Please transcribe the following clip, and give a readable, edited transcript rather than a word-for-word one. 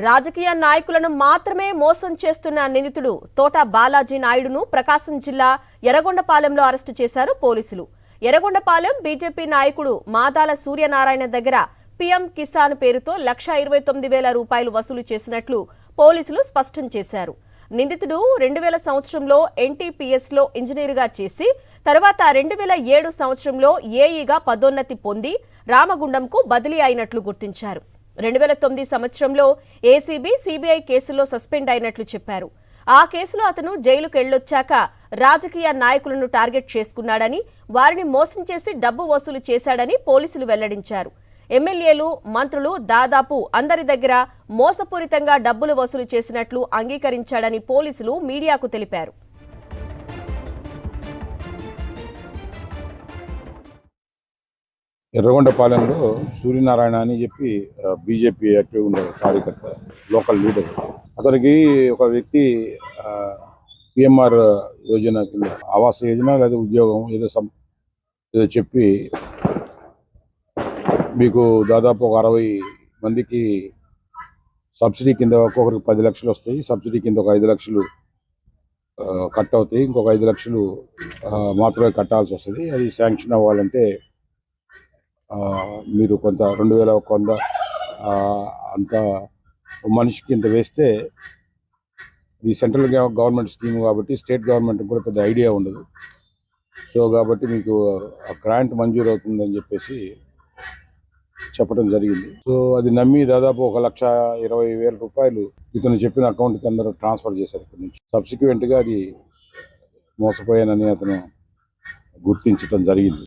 రాజకీయ నాయకులను మాత్రమే మోసం చేస్తున్న నిందితుడు తోట బాలాజీ నాయుడును ప్రకాశం జిల్లా ఎర్రగొండపాలెంలో అరెస్టు చేశారు పోలీసులు. ఎర్రగొండపాలెం బీజేపీ నాయకుడు మాదాల సూర్యనారాయణ దగ్గర పీఎం కిసాన్ పేరుతో 1,29,000 రూపాయలు వసూలు చేసినట్లు పోలీసులు స్పష్టం చేశారు. నిందితుడు 2000 సంవత్సరంలో ఎన్టీపీఎస్లో ఇంజనీరుగా చేసి తర్వాత 2007 సంవత్సరంలో ఏఈగా పదోన్నతి పొంది రామగుండంకు బదిలీ అయినట్లు గుర్తించారు. 2009 సంవత్సరంలో ఏసీబీ సిబిఐ కేసులో సస్పెండ్ అయినట్లు చెప్పారు. ఆ కేసులో అతను జైలుకు వెళ్లొచ్చాక రాజకీయ నాయకులను టార్గెట్ చేసుకున్నాడని, వారిని మోసం చేసి డబ్బు వసూలు చేశాడని పోలీసులు వెల్లడించారు. ఎమ్మెల్యేలు, మంత్రులు దాదాపు అందరి దగ్గర మోసపూరితంగా డబ్బులు వసూలు చేసినట్లు అంగీకరించాడని పోలీసులు మీడియాకు తెలిపారు. ఎర్రగొండపాలెంలో సూర్యనారాయణ అని చెప్పి బీజేపీ యాక్టివ్ ఉండే కార్యకర్త, లోకల్ లీడర్. అతనికి ఒక వ్యక్తి పిఎంఆర్ యోజన కింద ఆవాస యోజన లేదా ఉద్యోగం ఏదో చెప్పి మీకు దాదాపు ఒక 60 మందికి సబ్సిడీ కింద ఒక్కొక్కరికి 10 లక్షలు వస్తాయి. సబ్సిడీ కింద ఒక 5 లక్షలు కట్ అవుతాయి. ఇంకొక 5 లక్షలు మాత్రమే కట్టాల్సి వస్తుంది. అది శాంక్షన్ అవ్వాలంటే మీరు కొంత 2,100 అంత మనిషికి ఇంత వేస్తే, ఇది సెంట్రల్ గవర్నమెంట్ స్కీమ్ కాబట్టి స్టేట్ గవర్నమెంట్ కూడా పెద్ద ఐడియా ఉండదు. సో కాబట్టి మీకు గ్రాంట్ మంజూరు అవుతుందని చెప్పేసి చెప్పడం జరిగింది. సో అది నమ్మి దాదాపు 1,20,000 రూపాయలు ఇతను చెప్పిన అకౌంట్కి అందరూ ట్రాన్స్ఫర్ చేశారు. ఇక్కడి నుంచి సబ్సిక్వెంట్గా అది మోసపోయానని అతను గుర్తించడం జరిగింది.